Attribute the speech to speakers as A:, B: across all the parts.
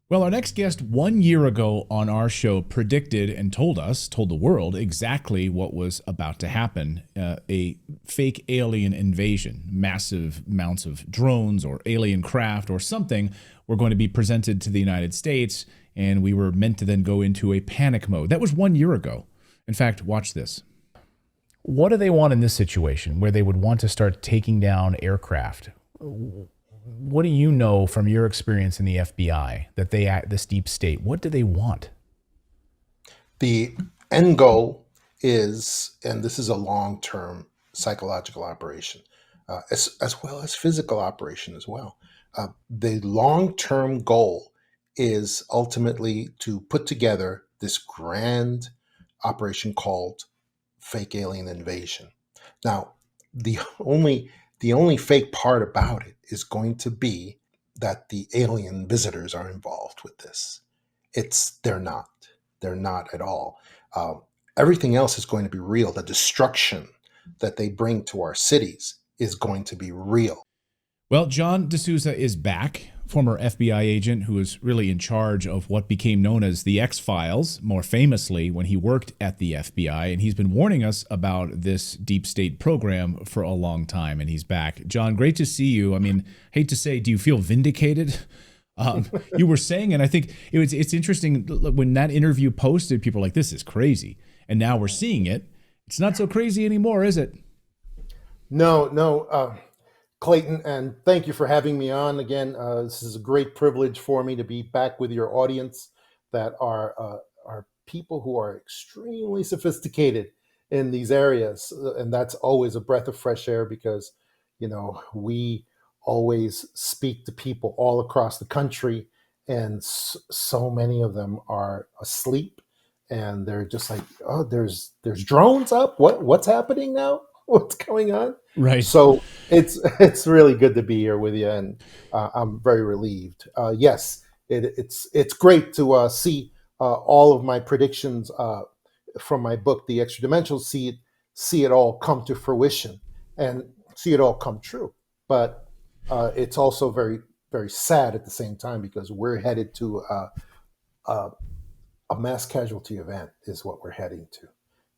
A: Well, our next guest 1 year ago on our show predicted and told the world exactly what was about to happen. A fake alien invasion, massive amounts of drones or alien craft or something were going to be presented to the United States, and we were meant to then go into a panic mode. That was 1 year ago. In fact, watch this. What do they want in this situation where they would want to start taking down aircraft? What do you know from your experience in the FBI that they act this deep state? What do they want?
B: The end goal is, and this is a long-term psychological operation, as well as physical operation as well. The long-term goal is ultimately to put together this grand operation called fake alien invasion. Now, the only the only fake part about it is going to be that the alien visitors are involved with this. They're not. They're not at all. Um, Everything else is going to be real. The destruction that they bring to our cities is going to be real.
A: Well, John DeSouza is back, former FBI agent who was really in charge of what became known as the X-Files, more famously when he worked at the FBI, and he's been warning us about this deep state program for a long time, and he's back. John, great to see you. I mean, hate to say, do you feel vindicated? You were saying, and I think it's interesting when that interview posted, people were like, this is crazy. And now we're seeing it. It's not so crazy anymore, is it?
B: No, no, Clayton, and thank you for having me on again. This is a great privilege for me to be back with your audience that are people who are extremely sophisticated in these areas, and that's always a breath of fresh air because we always speak to people all across the country, and so many of them are asleep, and they're just like, "Oh, there's drones up. What's happening now? What's going on?"
A: Right.
B: So it's really good to be here with you, and I'm very relieved. Yes, it's great to see all of my predictions from my book, The Extra Dimensional, see it all come to fruition and see it all come true. But it's also very very sad at the same time because we're headed to a, a mass casualty event is what we're heading to,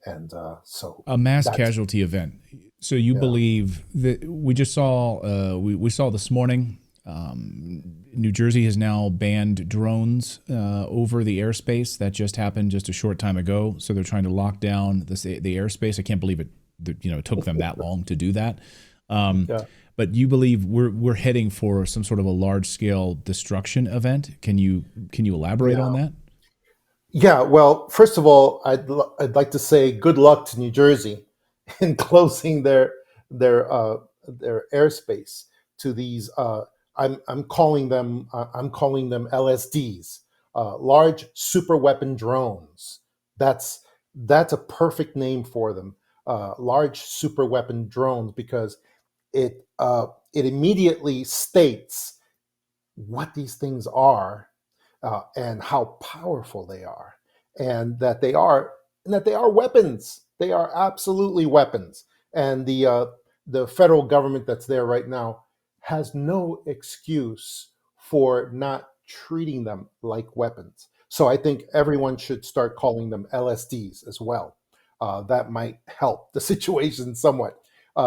B: and so
A: A mass
B: that's
A: casualty event. So you
B: yeah.
A: believe that we just saw, we saw this morning, New Jersey has now banned drones over the airspace. That just happened just a short time ago. So they're trying to lock down the airspace. I can't believe it took them that long to do that. Um,
B: Yeah.
A: but you believe we're heading for some sort of a large scale destruction event. Can you elaborate on
B: Yeah.
A: that?
B: Yeah, well, first of all, I'd like to say good luck to New Jersey in closing their their airspace to these. I'm calling them LSDs, large super weapon drones. That's that's a perfect name for them, large super weapon drones, because it immediately states what these things are and how powerful they are, and that they are weapons. They are absolutely weapons, and the federal government that's there right now has no excuse for not treating them like weapons. So I think everyone should start calling them LSDs as well. That might help the situation somewhat.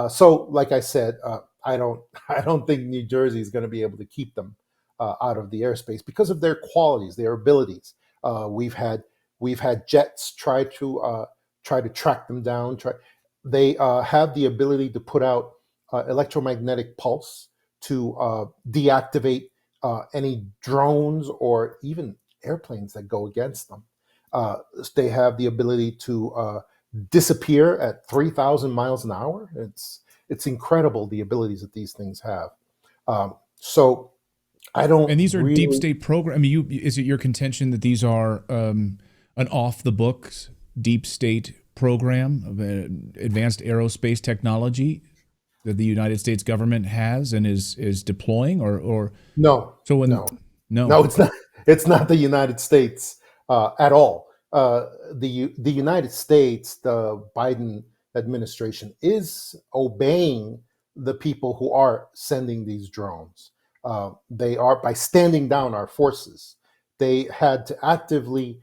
B: So, like I said, I don't I don't think New Jersey is going to be able to keep them out of the airspace because of their qualities, their abilities. We've had jets try to track them down. They have the ability to put out electromagnetic pulse to deactivate any drones or even airplanes that go against them. Uh, they have the ability to disappear at 3,000 miles an hour. It's incredible the abilities that these things have. So I don't
A: And these are deep
B: really.
A: state program. I mean, is it your contention that these are an off the books deep state program of advanced aerospace technology that the United States government has and is deploying, or
B: No,
A: so when
B: no,
A: no,
B: no. It's not. It's not the United States at all. The United States, the Biden administration is obeying the people who are sending these drones. They are by standing down our forces. they had to actively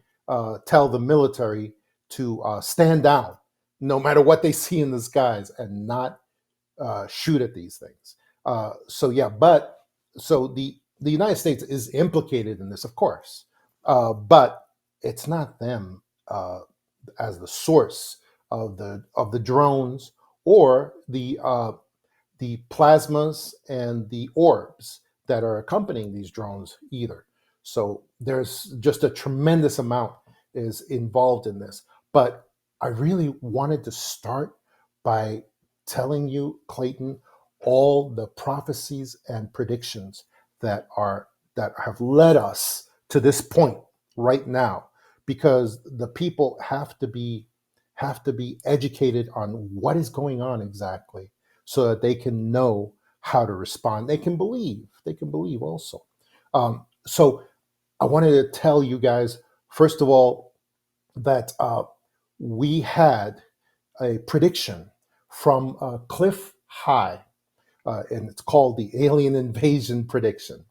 B: tell the military to stand down no matter what they see in the skies and not shoot at these things. So yeah, but so the United States is implicated in this, of course, but it's not them as the source of the drones or the plasmas and the orbs that are accompanying these drones either. So there's just a tremendous amount is involved in this. But I really wanted to start by telling you, Clayton, all the prophecies and predictions that have led us to this point right now, because the people have to be educated on what is going on exactly so that they can know how to respond. They can believe. They can believe also. So I wanted to tell you guys, first of all, that we had a prediction from Cliff High, and it's called the Alien Invasion Prediction.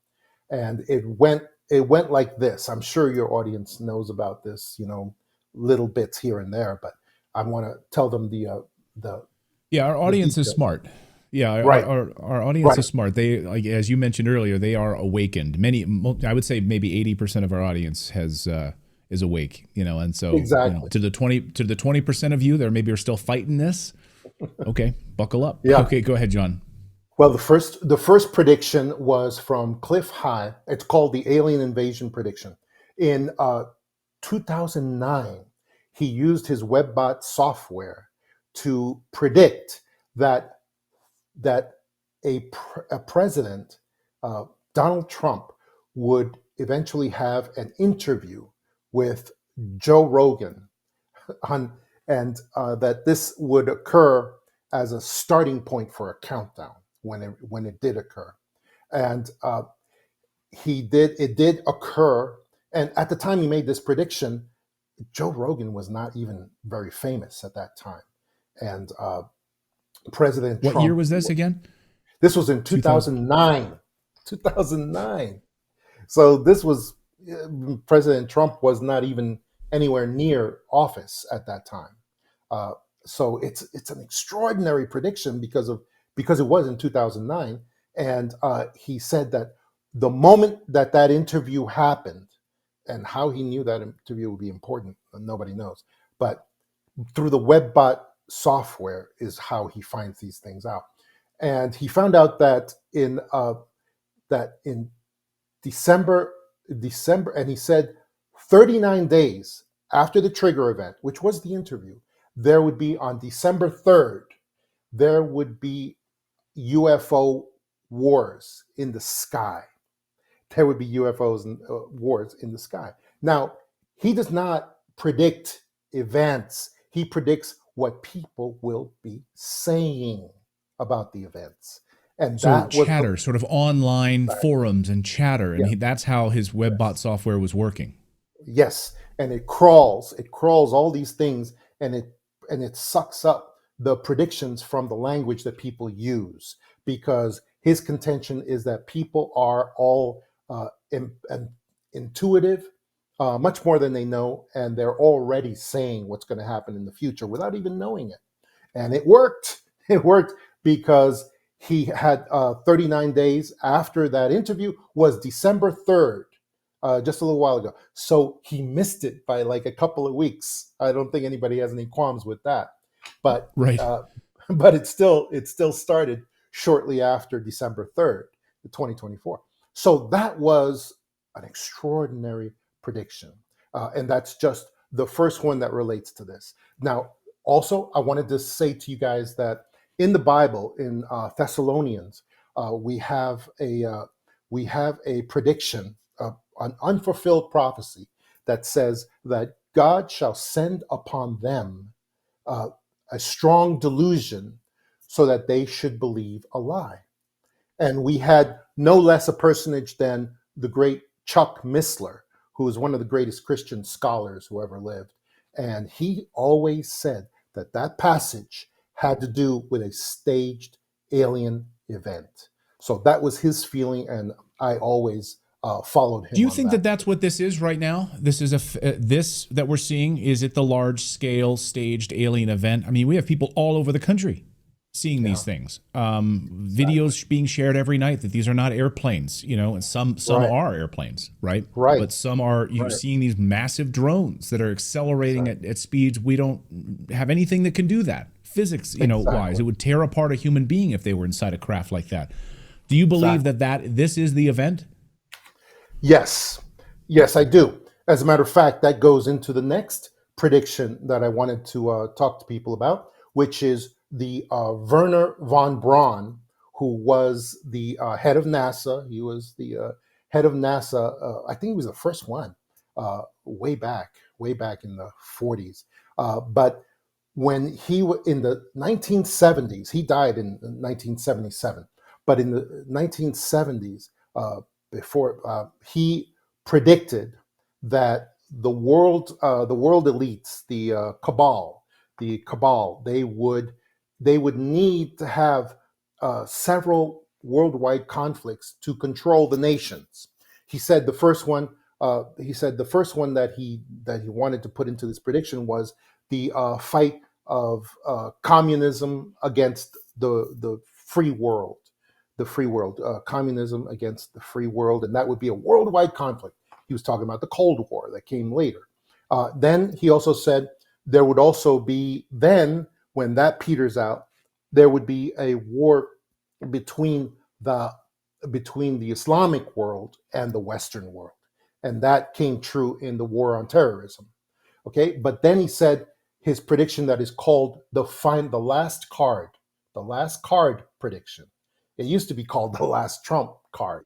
B: And it went like this. I'm sure your audience knows about this, little bits here and there, but I want to tell them the
A: Yeah, our
B: the
A: audience is
B: details.
A: smart. Yeah,
B: Right,
A: our audience
B: right,
A: is smart. They, like as you mentioned earlier, they are awakened. I would say maybe 80% of our audience has is awake. And so
B: exactly.
A: to the 20% of you, there maybe are still fighting this. Okay, buckle up.
B: Yeah.
A: Okay, go ahead, John.
B: Well, the first prediction was from Cliff High. It's called the Alien Invasion Prediction. In 2009, he used his WebBot software to predict that that a president, uh, Donald Trump, would eventually have an interview with Joe Rogan on, and that this would occur as a starting point for a countdown when it did occur. And it did occur. And at the time he made this prediction, Joe Rogan was not even very famous at that time. And President
A: What year
B: Trump,
A: was this again?
B: this was in
A: 2000.
B: 2009. 2009. So this was President Trump was not even anywhere near office at that time. Uh, so it's an extraordinary prediction because it was in 2009, and he said that the moment that interview happened, and how he knew that interview would be important, nobody knows. But through the WebBot software is how he finds these things out, and he found out that in December, and he said 39 days after the trigger event, which was the interview, there would be on December 3rd, there would be UFO wars in the sky. There would be UFOs and wars in the sky. Now, he does not predict events. He predicts what people will be saying about the events. And
A: So
B: that was
A: chatter, sort of online
B: the
A: forums and chatter, and
B: yeah,
A: that's how his WebBot
B: yes.
A: software was working.
B: Yes, and it crawls all these things, and it sucks up the predictions from the language that people use, because his contention is that people are all intuitive, much more than they know, and they're already saying what's going to happen in the future without even knowing it. And it worked. It worked because he had 39 days after that interview was December 3rd, just a little while ago. So he missed it by like a couple of weeks. I don't think anybody has any qualms with that. But
A: Right.
B: uh, but it still started shortly after December 3rd, 2024. So that was an extraordinary prediction, and that's just the first one that relates to this. Now, also, I wanted to say to you guys that in the Bible, in Thessalonians, we have a prediction, an unfulfilled prophecy that says that God shall send upon them uh, a strong delusion so that they should believe a lie. And we had no less a personage than the great Chuck Missler, who was one of the greatest Christian scholars who ever lived. And he always said that passage had to do with a staged alien event. So that was his feeling, and I always followed
A: Do
B: him
A: you
B: on
A: think that
B: that.
A: that's what this is right now? This is this that we're seeing. Is it the large scale staged alien event? I mean, we have people all over the country seeing
B: Yeah,
A: these things.
B: exactly.
A: Videos being shared every night that these are not airplanes, and some
B: Right,
A: are airplanes, right?
B: right,
A: But some are you're
B: right.
A: seeing these massive drones that are accelerating
B: Exactly.
A: at speeds we don't have anything that can do that. Physics, wise,
B: Exactly.
A: it would tear apart a human being if they were inside a craft like that. Do you believe
B: Exactly.
A: that this is the event?
B: Yes, yes, I do. As a matter of fact, that goes into the next prediction that I wanted to talk to people about, which is the Werner von Braun, who was the head of NASA. He was the head of NASA. I think he was the first one way back in the 40s. But when in the 1970s, he died in 1977, but in the 1970s, before he predicted that the world elites, the cabal, they would need to have several worldwide conflicts to control the nations. He said the first one. He said the first one that he wanted to put into this prediction was the fight of communism against the free world, communism against the free world, and that would be a worldwide conflict. He was talking about the Cold War that came later. Then he also said there would also be then when that peters out, there would be a war between the between the Islamic world and the Western world, and that came true in the war on terrorism. Okay, but then he said his prediction that is called the last card prediction. It used to be called the last Trump card,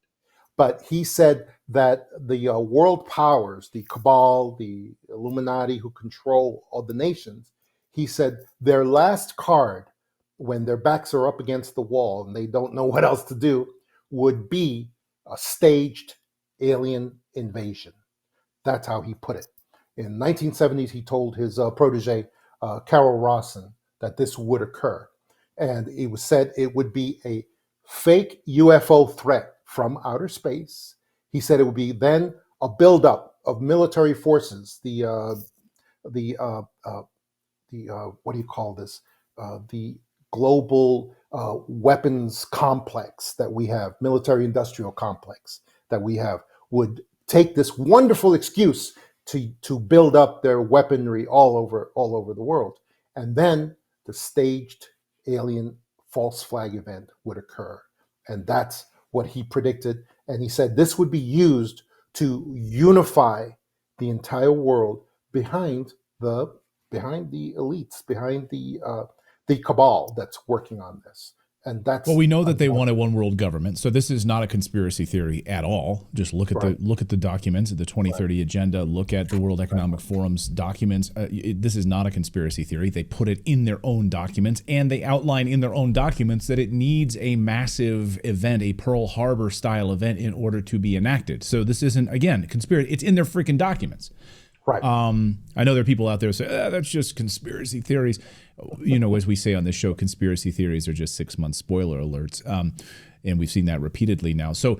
B: but he said that the world powers, the cabal, the Illuminati who control all the nations, he said their last card, when their backs are up against the wall and they don't know what else to do, would be a staged alien invasion. That's how he put it. In 1970s, he told his protege, Carol Rawson, that this would occur. And it was said it would be a fake UFO threat from outer space. He said it would be then a buildup of military forces, the what do you call this? The global weapons complex that we have, military industrial complex that we have, would take this wonderful excuse to build up their weaponry all over the world, and then the staged alien false flag event would occur, and that's what he predicted. And he said this would be used to unify the entire world behind the the elites, behind the cabal that's working on this, and
A: Well,
B: that's
A: we know that they want a
B: unfortunate.
A: one world government, so this is not a conspiracy theory at all. Just
B: Right,
A: look at the documents, the
B: right,
A: 2030 agenda. Look at the World Economic
B: exactly,
A: Forum's documents. This is not a conspiracy theory. They put it in their own documents, and they outline in their own documents that it needs a massive event, a Pearl Harbor style event, in order to be enacted. So this isn't again conspiracy. It's in their freaking documents.
B: right.
A: I know there are people out there who say, that's just conspiracy theories. As we say on this show, conspiracy theories are just 6 month spoiler alerts. And we've seen that repeatedly now. So,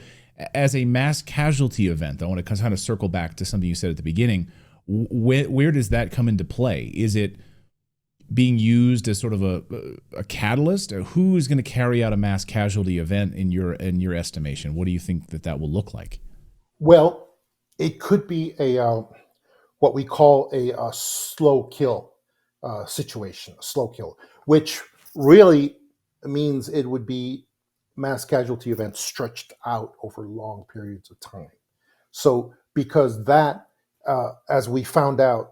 A: as a mass casualty event, I want to kind of circle back to something you said at the beginning. Where does that come into play? Is it being used as sort of a catalyst? Or who is going to carry out a mass casualty event in your estimation? What do you think that will look like?
B: Well, it could be a what we call a slow kill situation, a slow kill, which really means it would be mass casualty events stretched out over long periods of time. So, because that, as we found out,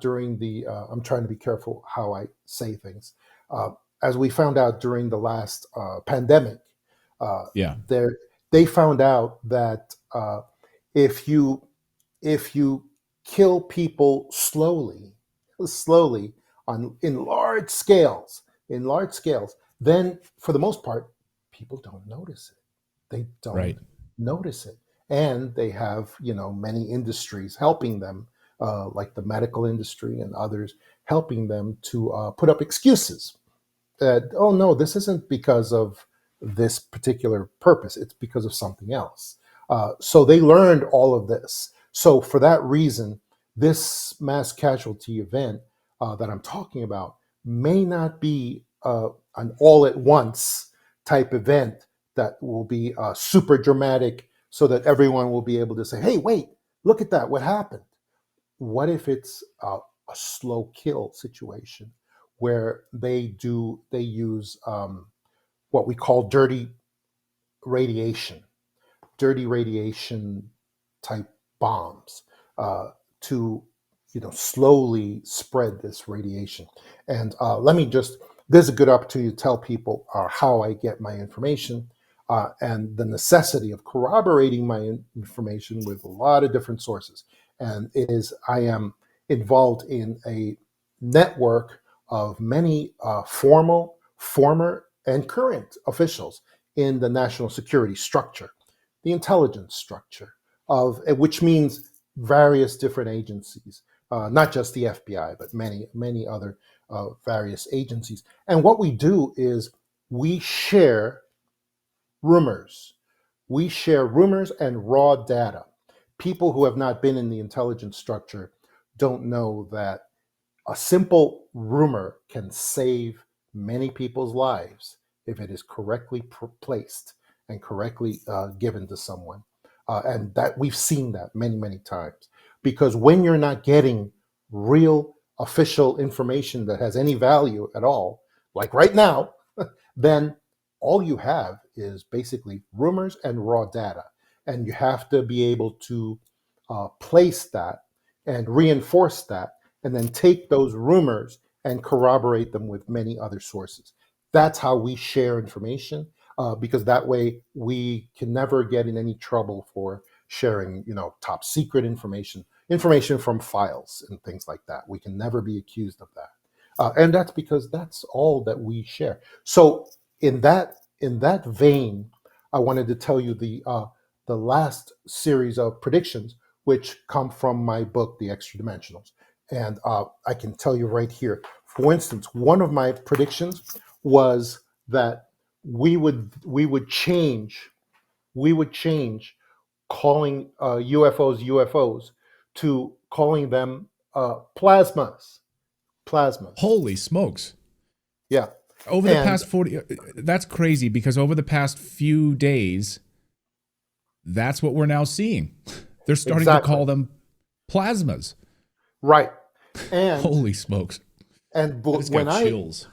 B: during the, I'm trying to be careful how I say things, uh, as we found out during the last pandemic, uh,
A: Yeah.
B: there they found out that if you if you kill people slowly on in large scales, then for the most part, people don't notice it. They don't
A: Right.
B: notice it, and they have many industries helping them, like the medical industry and others, helping them to put up excuses that, oh no, this isn't because of this particular purpose. It's because of something else. So they learned all of this. So for that reason, this mass casualty event that I'm talking about may not be an all at once type event that will be super dramatic so that everyone will be able to say, hey, wait, look at that. What happened? What if it's a slow kill situation where they use what we call radiation dirty radiation type bombs to slowly spread this radiation. And let me just this is a good opportunity to tell people how I get my information and the necessity of corroborating my information with a lot of different sources. And it is I am involved in a network of many former and current officials in the national security structure, the intelligence structure of which means various different agencies, not just the FBI, but many other various agencies. And what we do is we share rumors. We share rumors and raw data. People who have not been in the intelligence structure don't know that a simple rumor can save many people's lives if it is correctly placed and correctly given to someone. And that we've seen that many times. Because when you're not getting real official information that has any value at all, like right now, then all you have is basically rumors and raw data. And you have to be able to place that and reinforce that, and then take those rumors and corroborate them with many other sources. That's how we share information, because that way we can never get in any trouble for sharing, top secret information from files and things like that. We can never be accused of that, and that's because that's all that we share. So in that vein, I wanted to tell you the last series of predictions, which come from my book, The Extra Dimensionals. And I can tell you right here. For instance, one of my predictions was that we would change calling UFOs to calling them plasmas. Plasmas.
A: Holy smokes.
B: Yeah.
A: Over the
B: And
A: past 40, that's crazy because over the past few days, that's what we're now seeing. They're starting to
B: exactly.
A: call them plasmas.
B: Right. And
A: Holy smokes.
B: and
A: I
B: bu-
A: just got
B: when I
A: chills.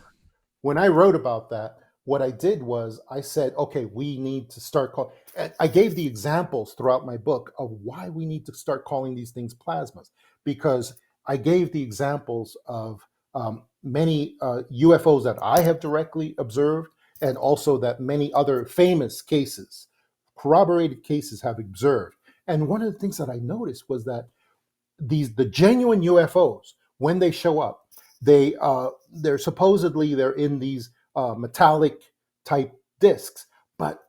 B: when I wrote about that, what I did was I said, okay, we need to start call. And I gave the examples throughout my book of why we need to start calling these things plasmas, because I gave the examples of many UFOs that I have directly observed, and also that many other famous cases, corroborated cases, have observed. And one of the things that I noticed was that the genuine UFOs, when they show up, they're in these metallic type discs, but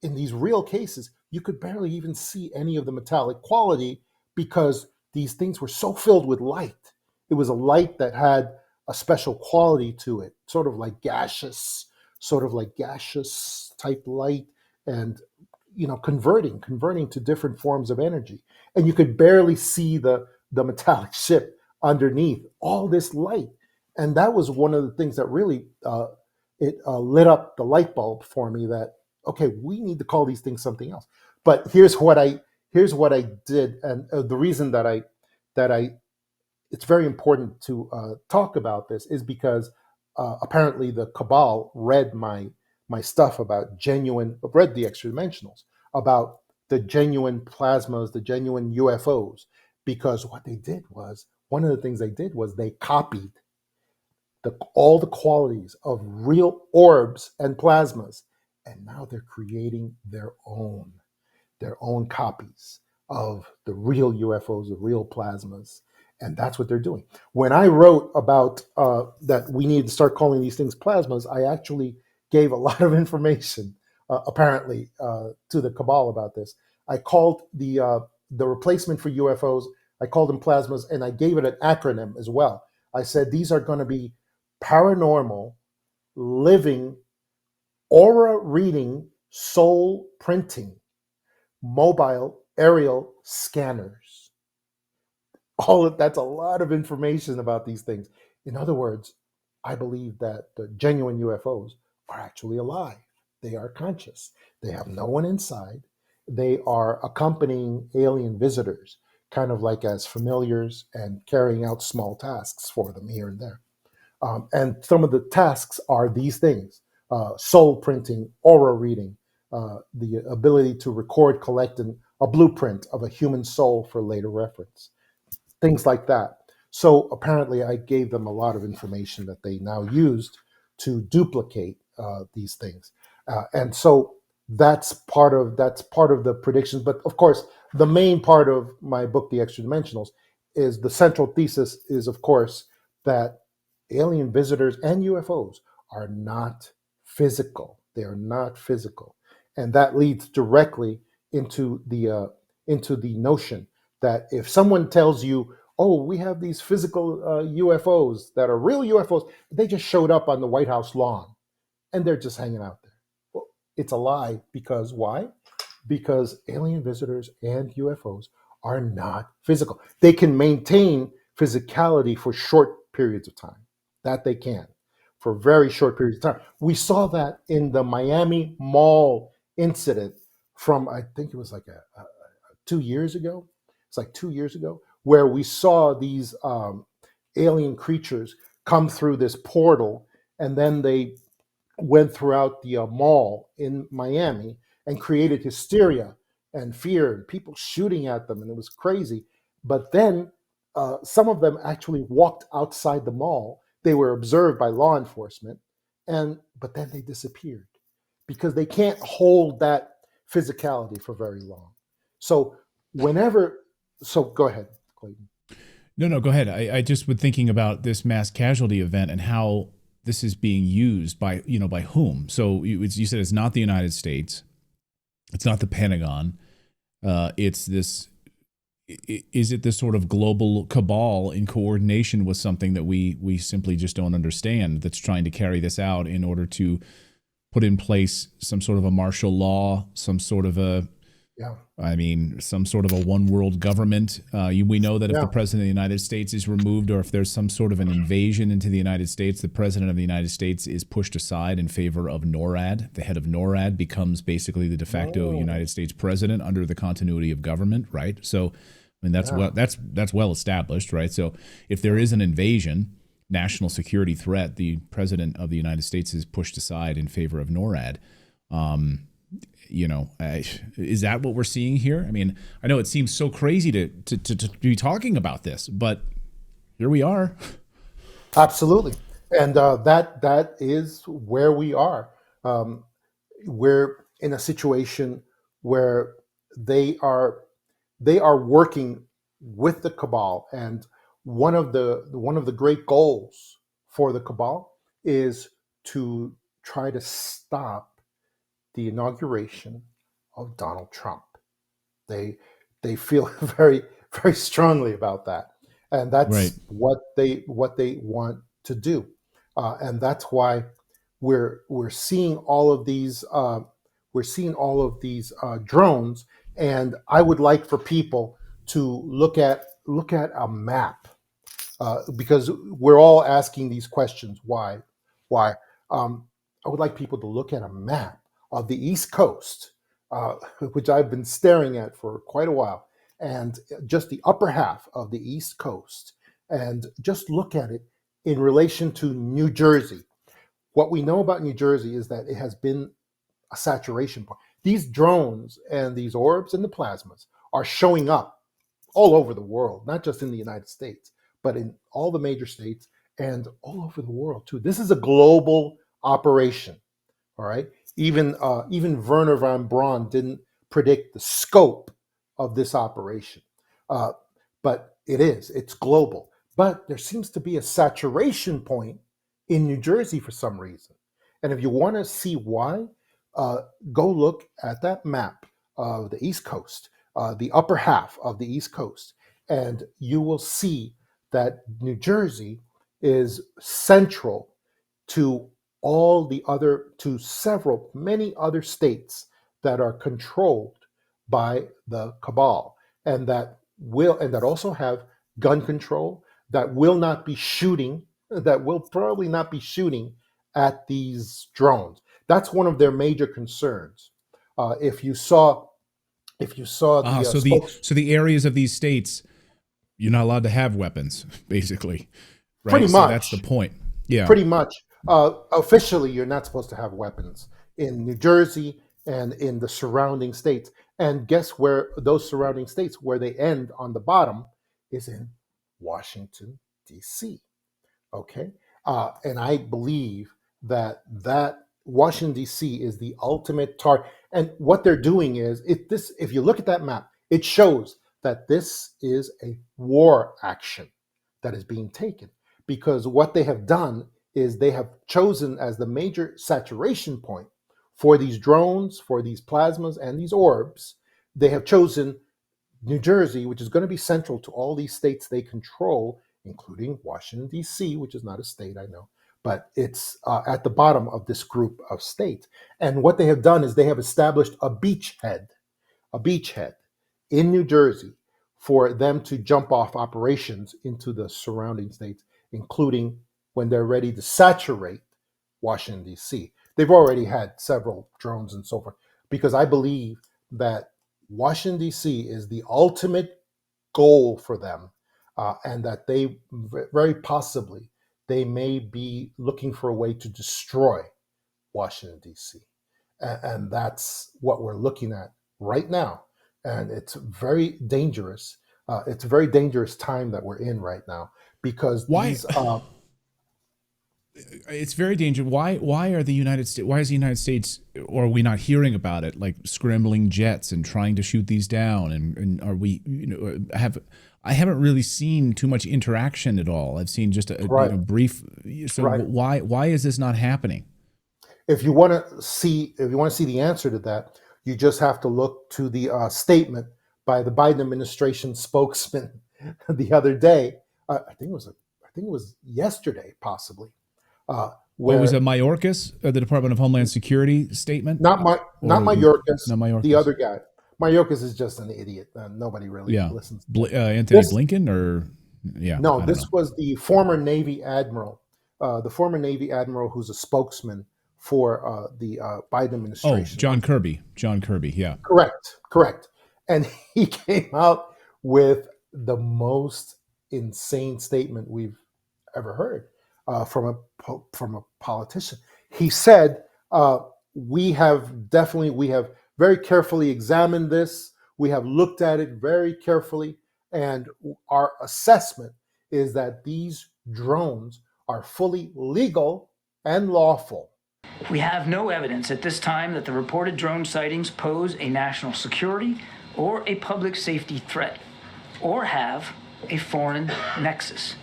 B: in these real cases, you could barely even see any of the metallic quality because these things were so filled with light. It was a light that had a special quality to it, sort of like gaseous type light, and converting to different forms of energy. And you could barely see the metallic ship underneath all this light. And that was one of the things that really it lit up the light bulb for me that okay, we need to call these things something else. But here's what I did, and the reason that I it's very important to talk about this is because apparently the cabal read my stuff about read the extra dimensionals about the genuine plasmas, the genuine UFOs, because what they did was one of the things they did was they copied all the qualities of real orbs and plasmas, and now they're creating their own copies of the real UFOs, the real plasmas, and that's what they're doing. When I wrote about that we need to start calling these things plasmas, I actually gave a lot of information, apparently, to the cabal about this. I called the replacement for UFOs. I called them plasmas, and I gave it an acronym as well. I said these are going to be paranormal, living aura reading, soul printing, mobile aerial scanners. All of that's a lot of information about these things. In other words, I believe that the genuine UFOs are actually alive. They are conscious. They have no one inside. They are accompanying alien visitors, kind of like as familiars and carrying out small tasks for them here and there. And some of the tasks are these things: soul printing, aura reading, the ability to record, collect a blueprint of a human soul for later reference, things like that. So apparently, I gave them a lot of information that they now used to duplicate these things, and so that's part of the predictions. But of course, the main part of my book, The Extra Dimensionals, is the central thesis is, of course, that alien visitors and UFOs are not physical. They are not physical, and that leads directly into the notion that if someone tells you, "Oh, we have these physical UFOs that are real UFOs," they just showed up on the White House lawn and they're just hanging out there. Well, it's a lie because why? Because alien visitors and UFOs are not physical. They can maintain physicality for short periods of time. That they can, for very short periods of time. We saw that in the Miami Mall incident from, I think it was like 2 years ago. It's like 2 years ago, where we saw these alien creatures come through this portal, and then they went throughout the mall in Miami and created hysteria and fear and people shooting at them, and it was crazy. But then some of them actually walked outside the mall. They were observed by law enforcement, and but then they disappeared because they can't hold that physicality for very long. So whenever, so go ahead, Clayton.
A: No, no, go ahead. I just was thinking about this mass casualty event and how this is being used by, by whom. So you said it's not the United States. It's not the Pentagon. It's this. Is it this sort of global cabal in coordination with something that we simply just don't understand, that's trying to carry this out in order to put in place some sort of a martial law, some sort of a,
B: Yeah,
A: some sort of a one world government. We know that if the
B: yeah,
A: president of the United States is removed, or if there's some sort of an invasion into the United States, the president of the United States is pushed aside in favor of NORAD. The head of NORAD becomes basically the de facto
B: oh,
A: United States president under the continuity of government, right? So, that's
B: yeah,
A: that's well established, right? So, if there is an invasion, national security threat, the president of the United States is pushed aside in favor of NORAD. Um, is that what we're seeing here? I know it seems so crazy to be talking about this, but here we are.
B: absolutely. And that is where we are. Um, we're in a situation where they are they are working with the cabal, and one of the great goals for the cabal is to try to stop the inauguration of Donald Trump. They they feel very strongly about that, and
A: Right.
B: that's what they want to do, and that's why we're seeing all of these drones. And I would like for people to look at a map, because we're all asking these questions. Why? Um, I would like people to look at a map of the East Coast, uh, which I've been staring at for quite a while, and just the upper half of the East Coast, and just look at it in relation to New Jersey. What we know about New Jersey is that it has been a saturation point. These drones and these orbs and the plasmas are showing up all over the world, not just in the United States, but in all the major states and all over the world too. This is a global operation. All right. Even Werner von Braun didn't predict the scope of this operation, uh, but it's global. But there seems to be a saturation point in New Jersey for some reason, and if you want to see why, uh, go look at that map of the East Coast, the upper half of the East Coast, and you will see that New Jersey is central to many other states that are controlled by the cabal, and that also have gun control, that will not be shooting, that will probably not be shooting at these drones. That's one of their major concerns. If you saw the
A: So the areas of these states, you're not allowed to have weapons, basically,
B: pretty
A: right? So that's the
B: much
A: point. Yeah.
B: pretty much officially you're not supposed to have weapons in New Jersey and in the surrounding states. And guess where those surrounding states, where they end on the bottom, is in Washington, D.C. Okay, and I believe that Washington D.C. is the ultimate target. And what they're doing is, if you look at that map, it shows that this is a war action that is being taken, because what they have done is they have chosen as the major saturation point for these drones, for these plasmas and these orbs. They have chosen New Jersey, which is going to be central to all these states they control, including Washington, D.C., which is not a state, I know, but it's at the bottom of this group of states. And what they have done is they have established a beachhead in New Jersey for them to jump off operations into the surrounding states, including when they're ready to saturate Washington, D.C. They've already had several drones and so forth, because I believe that Washington, D.C. is the ultimate goal for them, and that they very possibly they may be looking for a way to destroy Washington, D.C. And that's what we're looking at right now. And it's very dangerous. It's a very dangerous time that we're in right now, because
A: Why? It's very dangerous. Why are the United States? Why is the United States, or are we not hearing about it, like scrambling jets and trying to shoot these down? And are we, I haven't really seen too much interaction at all. I've seen just a
B: right,
A: brief. So
B: right.
A: why is this not happening?
B: If you want to see the answer to that, you just have to look to the statement by the Biden administration spokesman the other day. I think it was yesterday, possibly.
A: What was
B: Where
A: it, Mayorkas, the Department of Homeland Security statement?
B: not
A: Or
B: Mayorkas,
A: not Mayorkas?
B: the other guy. Mayorkas is just an idiot. Nobody really
A: Yeah,
B: listens.
A: Anthony
B: This
A: Blinken, or yeah,
B: No,
A: I don't know.
B: this was the former Navy admiral, who's a spokesman for the Biden
A: Oh,
B: administration.
A: John Kirby. John Kirby. Yeah.
B: Correct. And he came out with the most insane statement we've ever heard from a politician. He said, we have very carefully examined this. We have looked at it very carefully, and our assessment is that these drones are fully legal and lawful.
C: We have no evidence at this time that the reported drone sightings pose a national security or a public safety threat, or have a foreign nexus.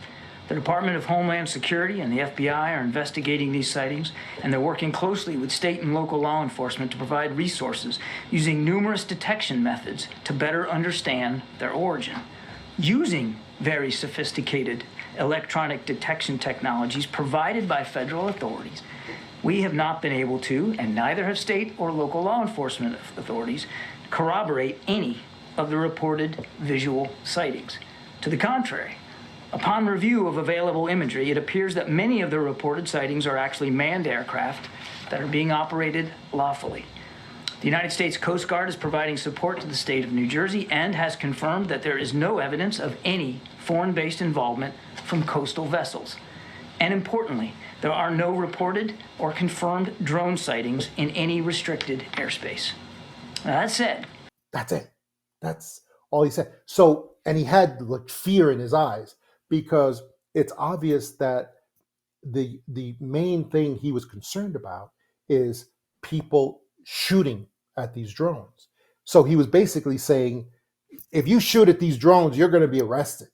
C: The Department of Homeland Security and the FBI are investigating these sightings, and they're working closely with state and local law enforcement to provide resources using numerous detection methods to better understand their origin. Using very sophisticated electronic detection technologies provided by federal authorities, we have not been able to, and neither have state or local law enforcement authorities, corroborate any of the reported visual sightings. To the contrary, upon review of available imagery, it appears that many of the reported sightings are actually manned aircraft that are being operated lawfully. The United States Coast Guard is providing support to the state of New Jersey and has confirmed that there is no evidence of any foreign-based involvement from coastal vessels. And importantly, there are no reported or confirmed drone sightings in any restricted airspace. Now, that said,
B: that's it. That's all he said. So, and he had like fear in his eyes, because it's obvious that the main thing he was concerned about is people shooting at these drones. So he was basically saying, if you shoot at these drones, you're going to be arrested.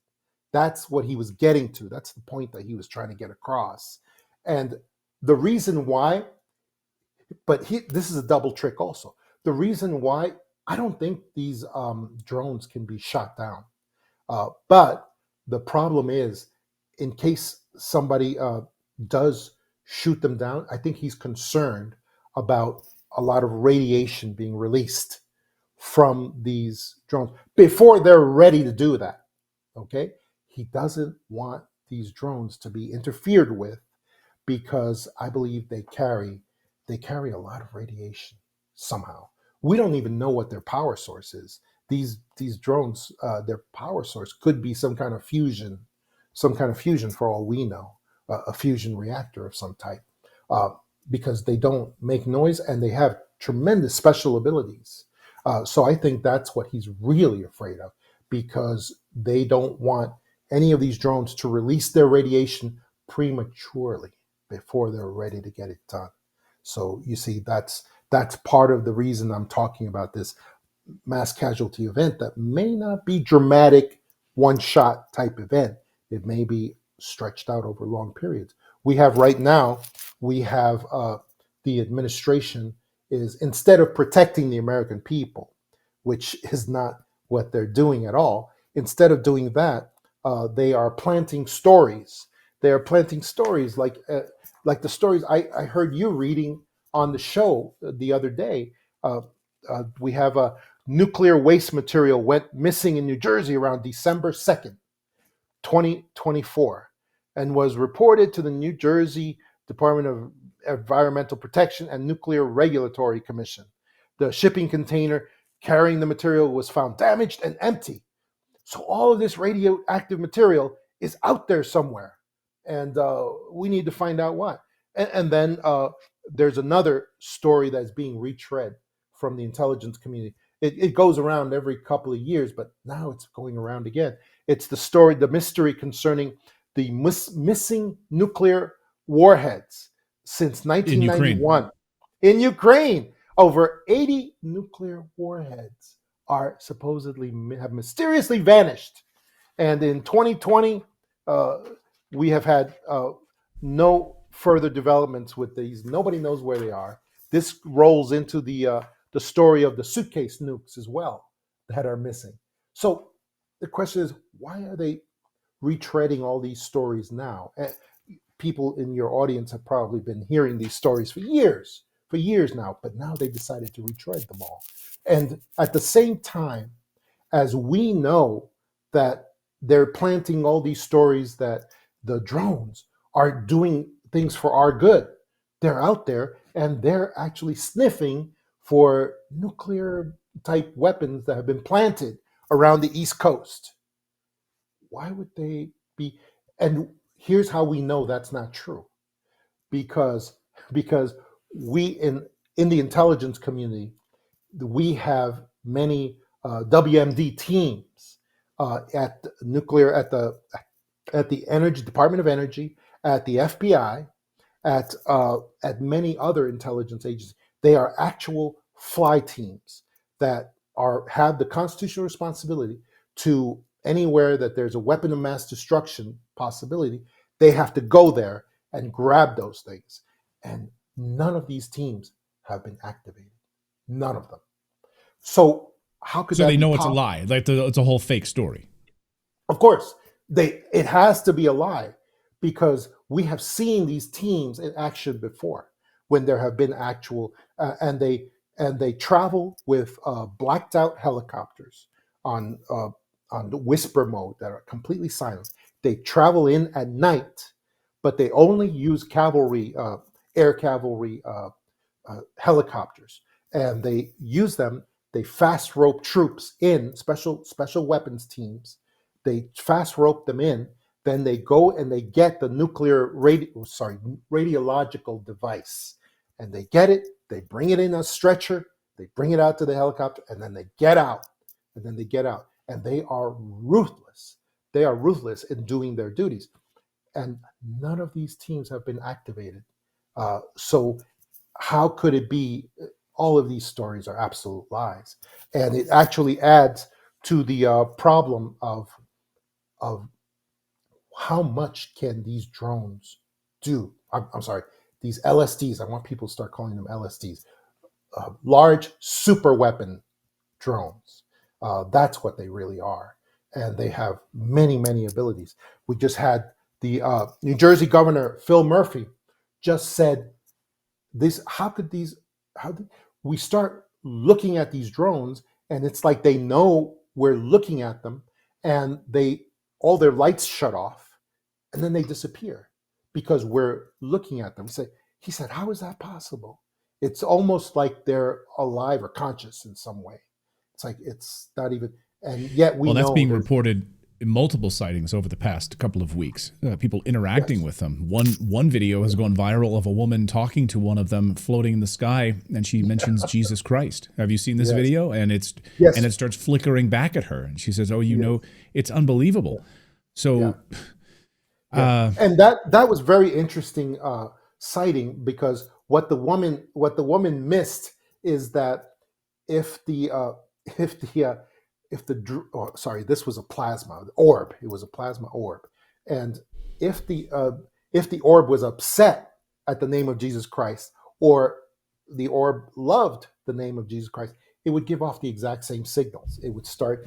B: That's what he was getting to. That's the point that he was trying to get across. And the reason why, this is a double trick also. The reason why, I don't think these drones can be shot down. But the problem is, in case somebody does shoot them down. I think he's concerned about a lot of radiation being released from these drones before they're ready to do that. Okay? He doesn't want these drones to be interfered with because I believe they carry a lot of radiation somehow. We don't even know what their power source is. These drones, their power source could be some kind of fusion for all we know, a fusion reactor of some type, uh, because they don't make noise and they have tremendous special abilities. So I think that's what he's really afraid of, because they don't want any of these drones to release their radiation prematurely before they're ready to get it done. So you see, that's part of the reason I'm talking about this mass casualty event that may not be dramatic, one shot type event. It may be stretched out over long periods. We have right now, we have the administration is, instead of protecting the American people, which is not what they're doing at all, instead of doing that, they are planting stories. They are planting stories like the stories I heard you reading on the show the other day. We have a nuclear waste material went missing in New Jersey around December 2nd, 2024, and was reported to the New Jersey Department of Environmental Protection and Nuclear Regulatory Commission. The shipping container carrying the material was found damaged and empty. So all of this radioactive material is out there somewhere, and we need to find out what. And then there's another story that's being retread from the intelligence community. It goes around every couple of years, but now it's going around again. It's the mystery concerning the missing nuclear warheads since
A: In Ukraine.
B: 1991 in Ukraine. Over 80 nuclear warheads are supposedly have mysteriously vanished. And in 2020, we have had no further developments with these. Nobody knows where they are. This rolls into the story of the suitcase nukes as well that are missing. So the question is, why are they retreading all these stories now? People in your audience have probably been hearing these stories for years now, but now they decided to retread them all. And at the same time, as we know that they're planting all these stories that the drones are doing things for our good, they're out there and they're actually sniffing for nuclear type weapons that have been planted around the East Coast. Why would they be? And here's how we know that's not true. Because we in the intelligence community, we have many WMD teams at the Energy Department of Energy, at the FBI, at many other intelligence agencies. They are actual fly teams that have the constitutional responsibility to anywhere that there's a weapon of mass destruction possibility. They have to go there and grab those things. And none of these teams have been activated. None of them. So how could
A: So
B: that
A: they
B: be
A: know it's a
B: possible?
A: lie. Like it's a whole fake story.
B: Of course, it has to be a lie, because we have seen these teams in action before when there have been actual and they travel with blacked out helicopters on the whisper mode that are completely silent. They travel in at night, but they only use cavalry, air cavalry helicopters, and they use them. They fast rope troops in, special weapons teams. They fast rope them in. Then they go and they get the radiological device, and they get it. They bring it in a stretcher. They bring it out to the helicopter, and then they get out. And they are ruthless. They are ruthless in doing their duties, and none of these teams have been activated. So how could it be? All of these stories are absolute lies, and it actually adds to the problem of how much can these drones do. I'm sorry, these LSDs. I want people to start calling them LSDs, large super weapon drones. That's what they really are, and they have many abilities. We just had the New Jersey Governor Phil Murphy just said this. How did we start looking at these drones, and it's like they know we're looking at them, and all their lights shut off, and then they disappear because we're looking at them. He said, how is that possible? It's almost like they're alive or conscious in some way. It's like it's not even, and yet we know.
A: Well, that's being reported in multiple sightings over the past couple of weeks. People interacting with them. One video has gone viral of a woman talking to one of them floating in the sky, and she mentions Jesus Christ. Have you seen this video? And it starts flickering back at her, and she says, "Oh, you know, it's unbelievable." So,
B: and that was very interesting sighting, because what the woman missed is that if the this was a plasma orb. It was a plasma orb, and if the orb was upset at the name of Jesus Christ, or the orb loved the name of Jesus Christ, it would give off the exact same signals. It would start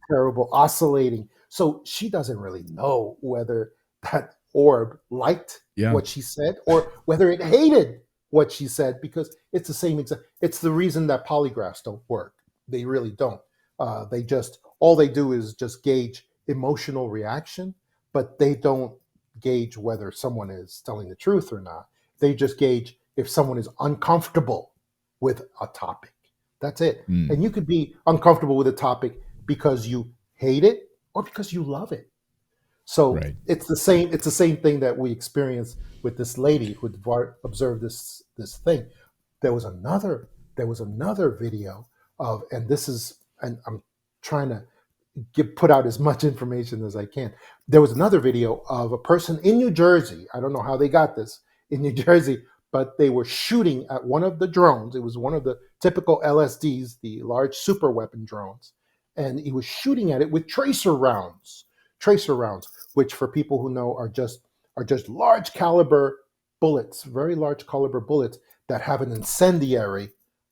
B: terrible oscillating. So she doesn't really know whether that orb liked what she said or whether it hated what she said, because it's the same exact. It's the reason that polygraphs don't work. They really don't. All they do is just gauge emotional reaction, but they don't gauge whether someone is telling the truth or not. They just gauge if someone is uncomfortable with a topic. That's it. And you could be uncomfortable with a topic because you hate it or because you love it. So it's the same thing that we experienced with this lady who observed this thing. There was another video of, and I'm trying to put out as much information as I can. There was another video of a person in New Jersey. I don't know how they got this in New Jersey, but they were shooting at one of the drones. It was one of the typical LSDs, the large super weapon drones, and he was shooting at it with tracer rounds, which for people who know are just large caliber bullets, very large caliber bullets that have an incendiary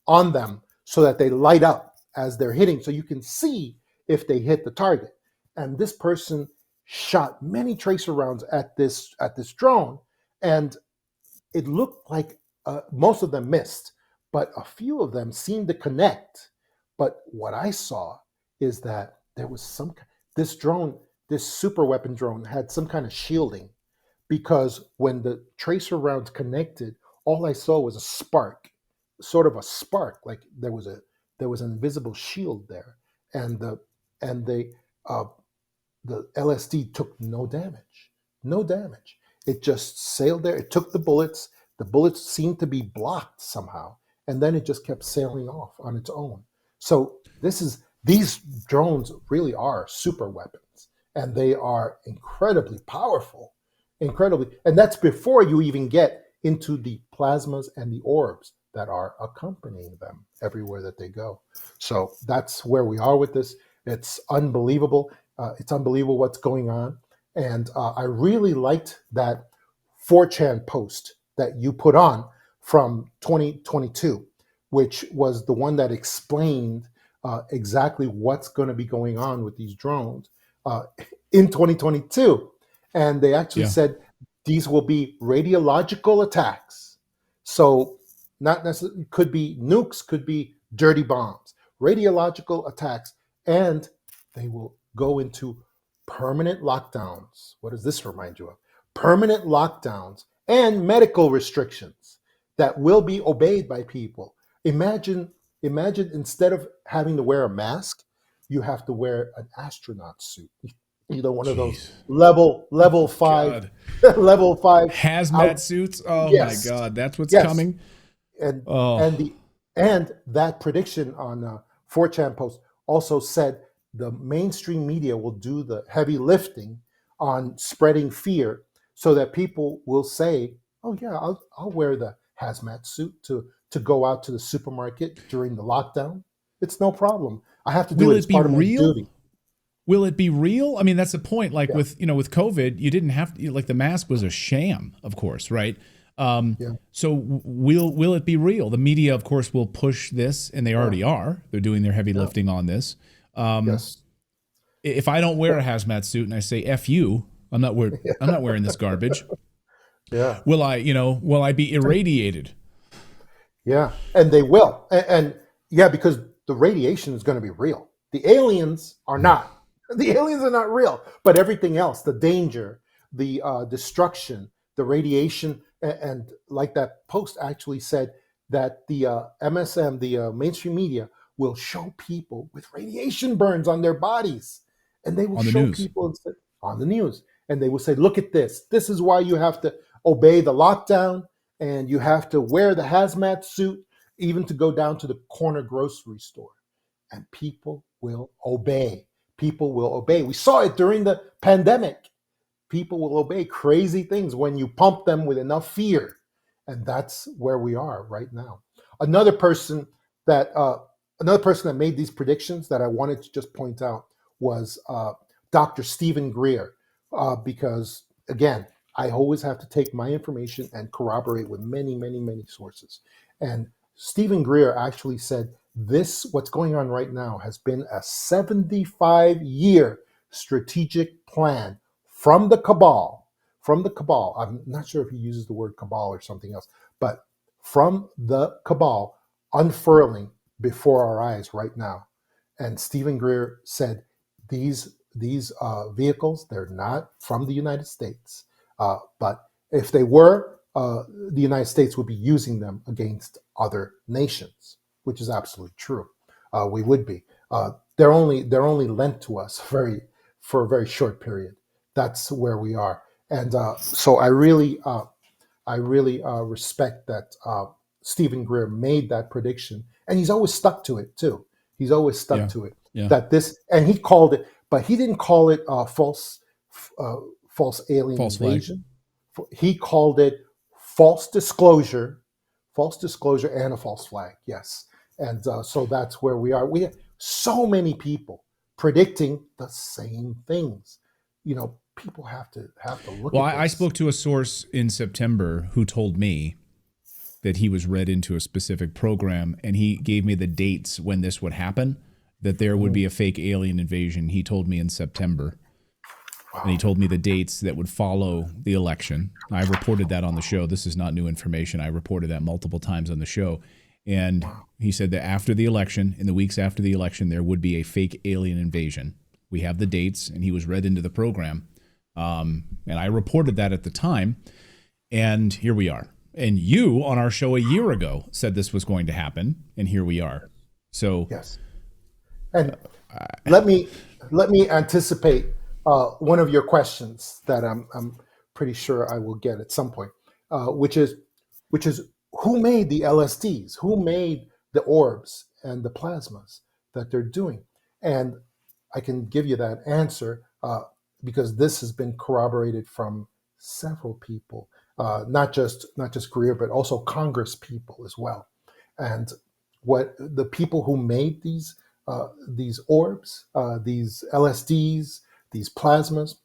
B: on them so that they light up as they're hitting, so you can see if they hit the target. And this person shot many tracer rounds at this drone, and it looked like most of them missed, but a few of them seemed to connect. But what I saw is that there was this super weapon drone had some kind of shielding, because when the tracer rounds connected, all I saw was a spark, like there was an invisible shield there, and the LSD took no damage. It just sailed there. It took the bullets. The bullets seemed to be blocked somehow, and then it just kept sailing off on its own. So these drones really are super weapons, and they are incredibly powerful, and that's before you even get into the plasmas and the orbs that are accompanying them everywhere that they go. So that's where we are with this. It's unbelievable. It's unbelievable what's going on. And I really liked that 4chan post that you put on from 2022, which was the one that explained exactly what's going to be going on with these drones in 2022. And they actually said these will be radiological attacks. So not necessarily, could be nukes, could be dirty bombs, radiological attacks, and they will go into permanent lockdowns. What does this remind you of? Permanent lockdowns and medical restrictions that will be obeyed by people. Imagine instead of having to wear a mask, you have to wear an astronaut suit. One of those level 5 level 5
A: hazmat suits. Oh my God, that's what's coming.
B: And that prediction on 4chan post also said the mainstream media will do the heavy lifting on spreading fear, so that people will say, "Oh yeah, I'll wear the hazmat suit to go out to the supermarket during the lockdown. It's no problem. I have to do it as part of my duty."
A: Will it be real? I mean, that's the point. Like with COVID, you didn't have to, like, the mask was a sham, of course, right? So will it be real? The media, of course, will push this, and they already are. They're doing their heavy lifting on this. If I don't wear a hazmat suit and I say "F you," I'm not wearing this garbage.
B: Yeah.
A: Will I be irradiated?
B: Yeah, and they will, and yeah, because the radiation is going to be real. The aliens are not. The aliens are not real, but everything else, the danger, the destruction, the radiation, and like that post actually said that the MSM, the mainstream media, will show people with radiation burns on their bodies, and they will
A: On the
B: show
A: news.
B: people on the news, and they will say, "Look at this. This is why you have to obey the lockdown." And you have to wear the hazmat suit even to go down to the corner grocery store. And people will obey. People will obey. We saw it during the pandemic. People will obey crazy things when you pump them with enough fear. And that's where we are right now. Another person that made these predictions that I wanted to just point out was Dr. Stephen Greer, because again, I always have to take my information and corroborate with many, many, many sources. And Stephen Greer actually said this, what's going on right now, has been a 75-year strategic plan from the cabal. From the cabal. I'm not sure if he uses the word cabal or something else, but from the cabal unfurling before our eyes right now. And Stephen Greer said these vehicles, they're not from the United States. But if they were, the United States would be using them against other nations, which is absolutely true. We would be. They're only lent to us for a very short period. That's where we are, and so I really respect that Stephen Greer made that prediction, and he's always stuck to it too. He's always stuck
A: Yeah.
B: to it.
A: Yeah.
B: That this, and he called it, but he didn't call it false alien
A: False flag.
B: invasion. He called it false disclosure, and a false flag. Yes, and so that's where we are. We have so many people predicting the same things. People have to look.
A: Well,
B: at
A: I
B: this.
A: spoke to a source in September who told me that he was read into a specific program, and he gave me the dates when this would happen, that there would be a fake alien invasion. He told me in September.
B: Wow.
A: And he told me the dates that would follow the election. I reported that on the show. This is not new information. I reported that multiple times on the show. And he said that after the election, in the weeks after the election, there would be a fake alien invasion. We have the dates, and he was read into the program. And I reported that at the time. And here we are. And you, on our show a year ago, said this was going to happen. And here we are. So
B: yes. And let me anticipate one of your questions that I'm pretty sure I will get at some point, which is who made the LSDs? Who made the orbs and the plasmas that they're doing? And I can give you that answer because this has been corroborated from several people, not just Greer, but also Congress people as well. And what the people who made these orbs, these LSDs, these plasmas,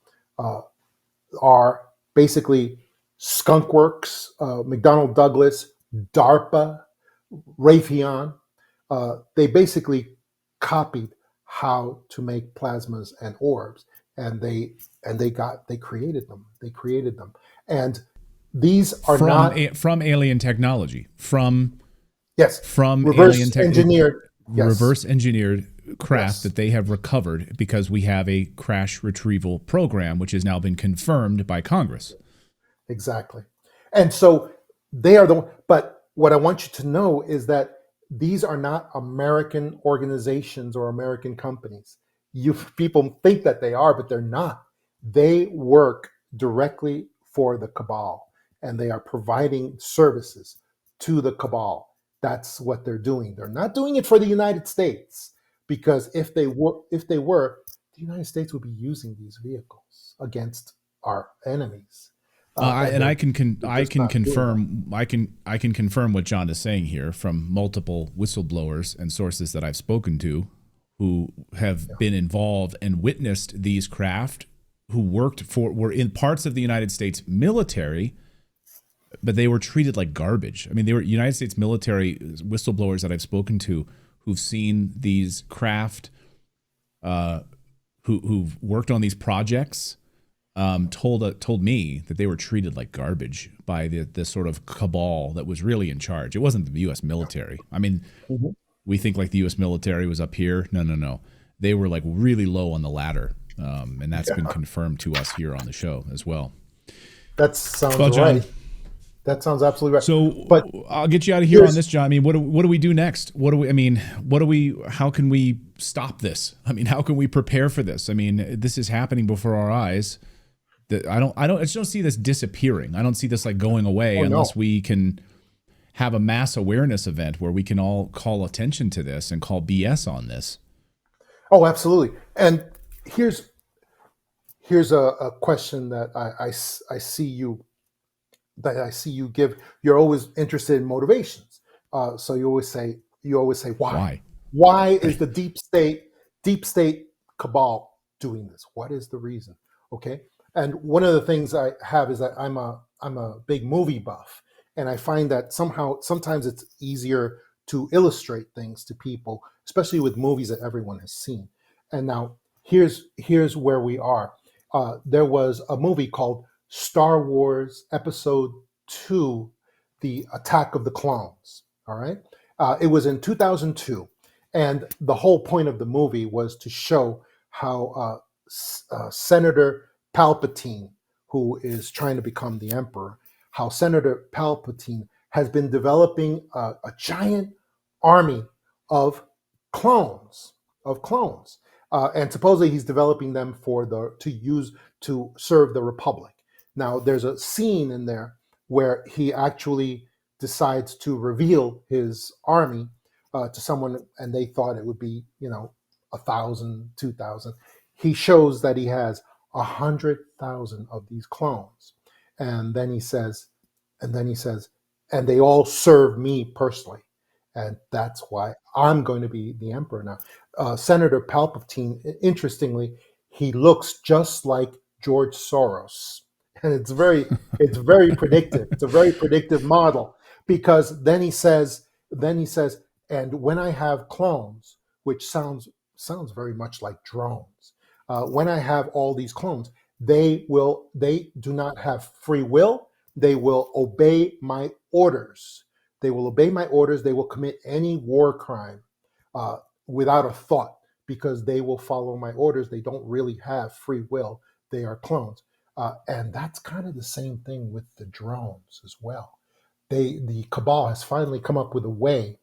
B: are basically Skunk Works, McDonnell Douglas, DARPA, Raytheon. They basically copied how to make plasmas and orbs, and they created them. They created them, and these are
A: from alien technology, from
B: reverse engineered,
A: reverse engineered craft
B: Yes.
A: that they have recovered because we have a crash retrieval program, which has now been confirmed by Congress.
B: Exactly. And so they are but what I want you to know is that these are not American organizations or American companies. People think that they are, but they're not. They work directly for the cabal, and they are providing services to the cabal. That's what they're doing. They're not doing it for the United States, because if they were, the United States would be using these vehicles against our enemies.
A: I can confirm what John is saying here from multiple whistleblowers and sources that I've spoken to who have been involved and witnessed these craft, who were in parts of the United States military, but they were treated like garbage. I mean, they were United States military whistleblowers that I've spoken to who've seen these craft, who've worked on these projects. told me that they were treated like garbage by the sort of cabal that was really in charge. It wasn't the U.S. military. I mean,
B: Mhm.
A: we think like the U.S. military was up here. No, no, no. They were like really low on the ladder, and that's been confirmed to us here on the show as well.
B: That sounds
A: Well, John,
B: right. That sounds absolutely right.
A: so
B: But
A: I'll get you out of here on
B: here's
A: this, John. I mean, what do we do next? What do we? I mean, what do we? How can we stop this? I mean, how can we prepare for this? I mean, this is happening before our eyes. I just don't see this disappearing. I don't see this like going away
B: oh
A: unless
B: no.
A: we can have a mass awareness event where we can all call attention to this and call BS on this.
B: Oh, absolutely. And here's a question that I see you give. You're always interested in motivations. So you always say why?
A: Why?
B: Why is
A: Right.
B: the deep state cabal doing this? What is the reason? Okay. And one of the things I have is that I'm a big movie buff, and I find that sometimes it's easier to illustrate things to people, especially with movies that everyone has seen. And now here's where we are. There was a movie called Star Wars Episode 2, The Attack of the Clones. All right. It was in 2002. And the whole point of the movie was to show how Senator Palpatine, who is trying to become the emperor, how Senator Palpatine has been developing a giant army of clones, of clones. And supposedly he's developing them to serve the Republic. Now, there's a scene in there where he actually decides to reveal his army to someone, and they thought it would be, 1,000, 2,000. He shows that he has 100,000 of these clones, and then he says, and they all serve me personally, and that's why I'm going to be the emperor now. Senator Palpatine, interestingly, he looks just like George Soros, and it's very predictive. It's a very predictive model, because then he says, and when I have clones, which sounds very much like drones, when I have all these clones, they do not have free will. They will obey my orders. They will obey my orders. They will commit any war crime uh, without a thought, because they will follow my orders. They don't really have free will. They are clones. And that's kind of the same thing with the drones as well. The cabal has finally come up with a way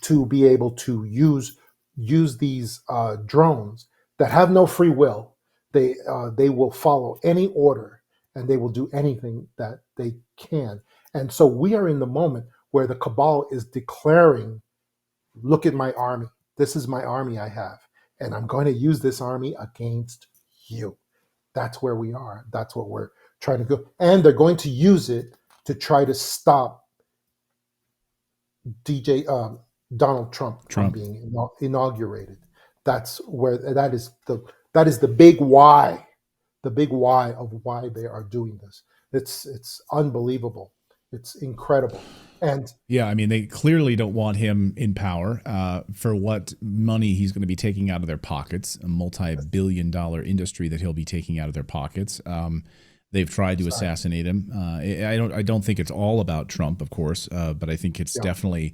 B: to be able to use these drones that have no free will. They will follow any order, and they will do anything that they can. And so we are in the moment where the cabal is declaring, "Look at my army. This is my army I have, and I'm going to use this army against you." That's where we are. That's what we're trying to go. And they're going to use it to try to stop DJ Donald Trump from
A: Trump.
B: being inaugurated. That's where that is the big why, of why they are doing this. It's unbelievable. It's incredible. And
A: Yeah, I mean, they clearly don't want him in power for what money he's going to be taking out of their pockets, a multi-billion-dollar industry that he'll be taking out of their pockets. They've tried to assassinate him. I don't think it's all about Trump, of course, but I think it's
B: yeah,
A: definitely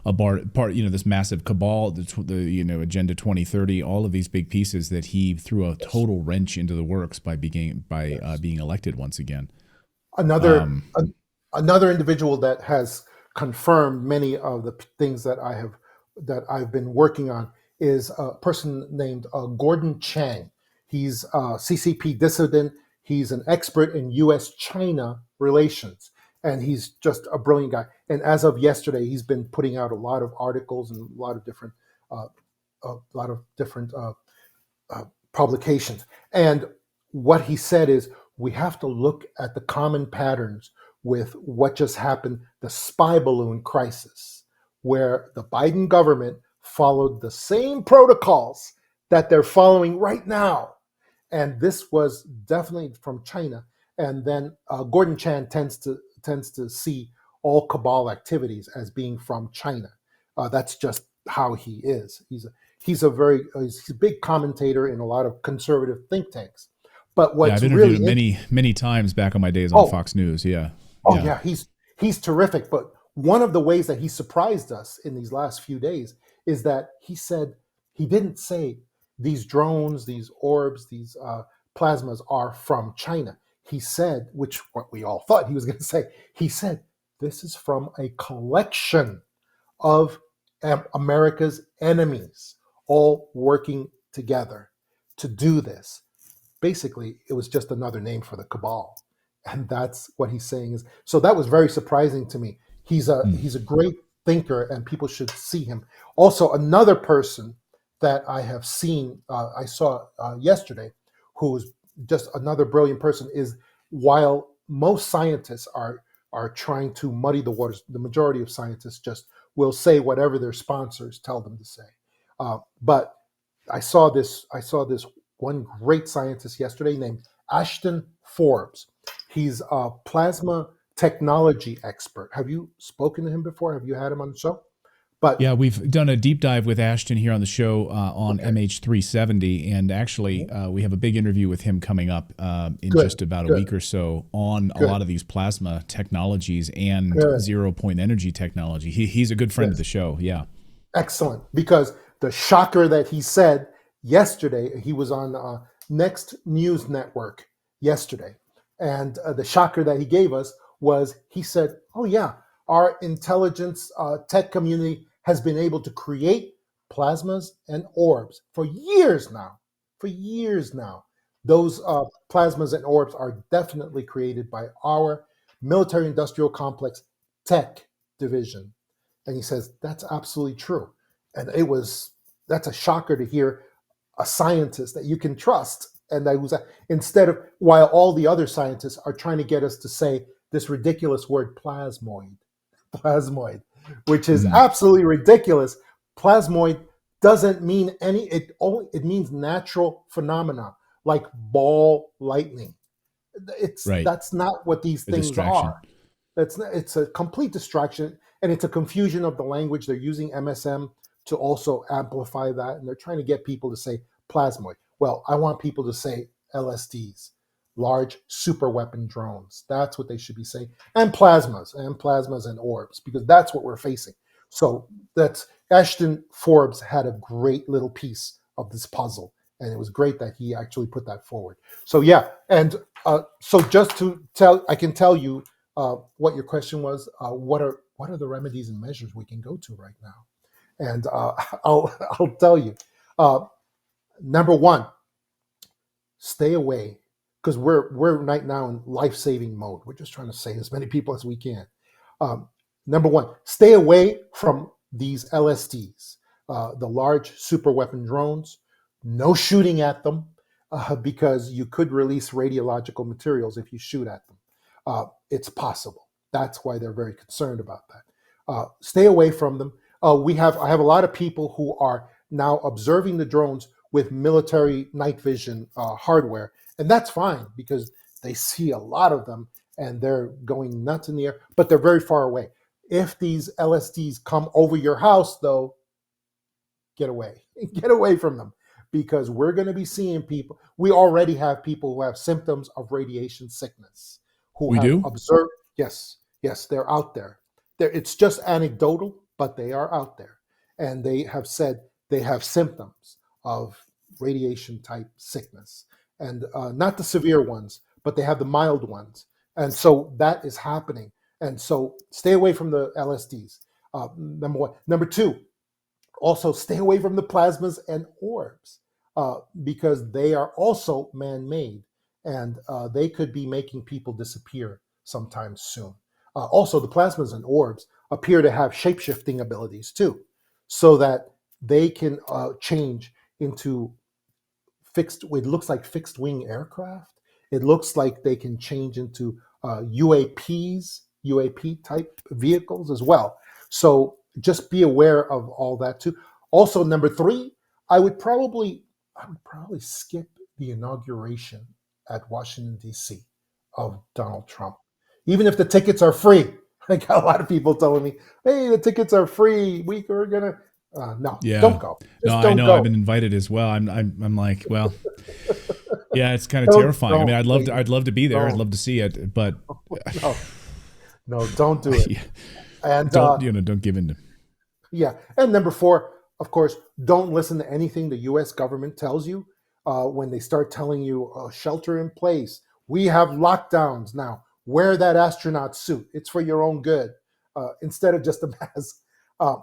A: a part. This massive cabal, the Agenda 2030, all of these big pieces that he threw a
B: yes,
A: total wrench into the works by being
B: yes.
A: being elected once again.
B: Another
A: Um,
B: another individual that has confirmed many of the things that I've been working on is a person named Gordon Chang. He's a CCP dissident. He's an expert in U.S.-China relations, and he's just a brilliant guy. And as of yesterday, he's been putting out a lot of articles and uh, a lot of different uh, publications. And what he said is, we have to look at the common patterns with what just happened, the spy balloon crisis, where the Biden government followed the same protocols that they're following right now. And this was definitely from China. And then Gordon Chan tends to see all cabal activities as being from China. That's just how he is. He's a big commentator in a lot of conservative think tanks. But
A: Yeah, I've
B: what's
A: interviewed
B: really
A: him many times back on my days on
B: oh
A: Fox News. Yeah.
B: oh
A: Yeah.
B: yeah, he's terrific. But one of the ways that he surprised us in these last few days is that he said he didn't say these drones, these orbs, these plasmas are from China. He said, which what we all thought he was going to say, he said this is from a collection of America's enemies all working together to do this. Basically, it was just another name for the cabal, and that's what he's saying is. So that was very surprising to me.
A: Hmm.
B: He's a great thinker, and people should see him. Also, another person that I have seen, I saw yesterday, who's just another brilliant person, is while most scientists are trying to muddy the waters, the majority of scientists just will say whatever their sponsors tell them to say. But I saw this one great scientist yesterday named Ashton Forbes. He's a plasma technology expert. Have you spoken to him before? Have you had him on the show? But
A: Yeah, we've done a deep dive with Ashton here on the show on
B: okay,
A: MH370, and actually we have a big interview with him coming up in
B: good,
A: just about a
B: good,
A: week or so on a
B: good,
A: lot of these plasma technologies and
B: good.
A: zero point energy technology. He's a good friend of
B: Yes.
A: the show. Yeah.
B: Excellent, because the shocker that he said yesterday, he was on Next News Network yesterday, and the shocker that he gave us was he said, "Oh yeah, our intelligence tech community has been able to create plasmas and orbs for years now. For years now, those plasmas and orbs are definitely created by our military-industrial complex tech division." And he says, that's absolutely true. And that's a shocker to hear a scientist that you can trust. And that was instead of, while all the other scientists are trying to get us to say this ridiculous word plasmoid, which is
A: Mm,
B: absolutely ridiculous. Plasmoid doesn't mean it means natural phenomena like ball lightning.
A: right.
B: That's not what these
A: A
B: things
A: distraction.
B: are. It's a complete distraction, and it's a confusion of the language. They're using MSM to also amplify that, and they're trying to get people to say plasmoid. Well, I want people to say LSDs, large super weapon drones. That's what they should be saying, and plasmas and orbs, because that's what we're facing. So that's Ashton Forbes had a great little piece of this puzzle, and it was great that he actually put that forward. So yeah, and so just to tell, I can tell you what your question was. What are the remedies and measures we can go to right now? And I'll tell you. Uh, Number one, stay away, because we're right now in life saving mode. We're just trying to save as many people as we can. Um, Number one, stay away from these LSDs, the large super weapon drones. No shooting at them, because you could release radiological materials if you shoot at them. It's possible. That's why they're very concerned about that. Stay away from them. I have a lot of people who are now observing the drones with military night vision hardware, and that's fine because they see a lot of them and they're going nuts in the air, but they're very far away. If these LSDs come over your house, though, get away. Get away from them, because we're going to be seeing people. We already have people who have symptoms of radiation sickness who
A: We
B: have
A: do?
B: observed. Yes, yes, they're out there. It's just anecdotal, but they are out there. And they have said they have symptoms of radiation type sickness, and not the severe ones, but they have the mild ones. And so that is happening. And so stay away from the LSDs. Number one. Number two, also stay away from the plasmas and orbs, because they are also man-made, and they could be making people disappear sometime soon. Also, the plasmas and orbs appear to have shape-shifting abilities too, so that they can change into fixed. It looks like fixed wing aircraft. It looks like they can change into UAP type vehicles as well. So just be aware of all that too. Also, number three, I would probably skip the inauguration at Washington D.C. of Donald Trump, even if the tickets are free. I got a lot of people telling me, "Hey, the tickets are free. We're gonna." No,
A: Yeah.
B: don't go.
A: No,
B: Just
A: I
B: don't
A: know. I've
B: go.
A: been invited as well. I'm like, well, Yeah, it's kind of
B: Don't,
A: terrifying. I mean,
B: don't,
A: I'd love to be there. I'd
B: don't.
A: love to see it, but
B: No, no, don't do it.
A: yeah,
B: And
A: don't give in to.
B: yeah, and number four, of course, don't listen to anything the U.S. government tells you when they start telling you shelter in place. We have lockdowns now. Wear that astronaut suit. It's for your own good. Instead of just a mask. Uh,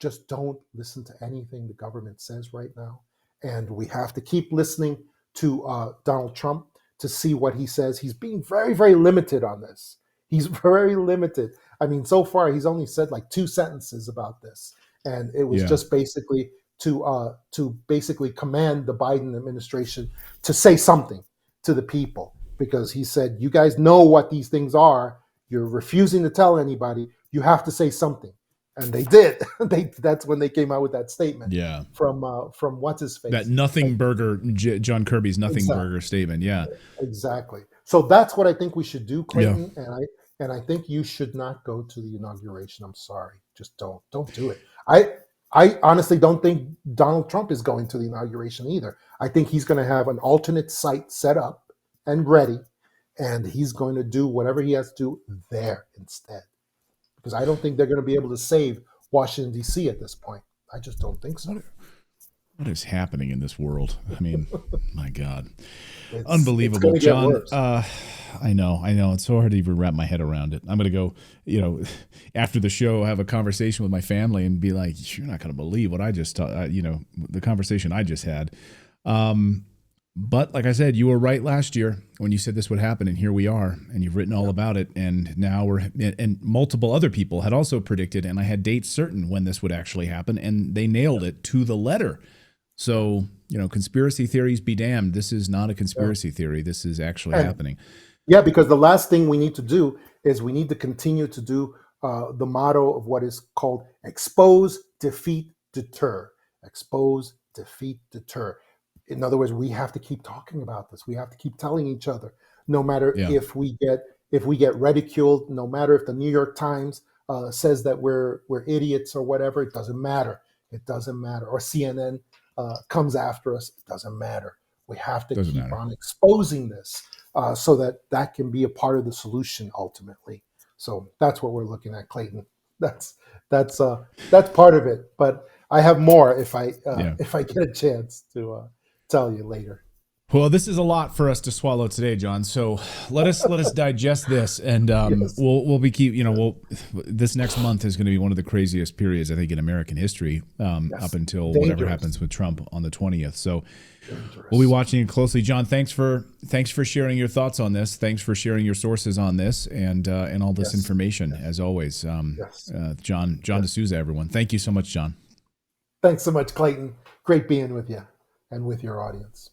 B: just don't listen to anything the government says right now. And we have to keep listening to Donald Trump to see what he says. He's being very, very limited on this. He's very limited. I mean, so far he's only said like 2 sentences about this, and it was
A: Yeah.
B: just basically to basically command the Biden administration to say something to the people, because he said, "You guys know what these things are. You're refusing to tell anybody. You have to say something." And they did. That's when they came out with that statement.
A: Yeah.
B: From what's his face?
A: That nothing burger, John Kirby's nothing
B: Exactly.
A: burger statement. Yeah.
B: Exactly. So that's what I think we should do, Clayton. And I think you should not go to the inauguration. I'm sorry. Just don't do it. I honestly don't think Donald Trump is going to the inauguration either. I think he's going to have an alternate site set up and ready, and he's going to do whatever he has to do there instead. Because I don't think they're going to be able to save Washington, D.C. at this point. I just don't think so.
A: What is happening in this world? I mean, my God.
B: It's
A: Unbelievable.
B: gonna get
A: John,
B: worse.
A: I know. It's so hard to even wrap my head around it. I'm going to go, after the show, have a conversation with my family and be like, you're not going to believe what I just, the conversation I just had. But like I said, you were right last year when you said this would happen, and here we are, and you've written all about it. And now and multiple other people had also predicted, and I had dates certain when this would actually happen, and they nailed it to the letter. So, conspiracy theories be damned. This is not a conspiracy theory. This is actually happening.
B: Yeah, because the last thing we need to do is we need to continue to do the motto of what is called expose, defeat, deter. Expose, defeat, deter. In other words, we have to keep talking about this. We have to keep telling each other, no matter if we get ridiculed, no matter if the New York Times says that we're idiots or whatever. It doesn't matter. It doesn't matter. Or CNN comes after us. It doesn't matter. We have to keep on exposing this so that can be a part of the solution ultimately. So that's what we're looking at, Clayton. That's part of it. But I have more if I get a chance to tell you later.
A: Well, this is a lot for us to swallow today, John. So let us digest this, and
B: Yes.
A: we'll be this next month is going to be one of the craziest periods I think in American history, up until whatever happens with Trump on the 20th. So we'll be watching it closely, John. Thanks for sharing your thoughts on this. Thanks for sharing your sources on this and all this information as always. John DeSouza, everyone. Thank you so much, John.
B: Thanks so much, Clayton. Great being with you and with your audience.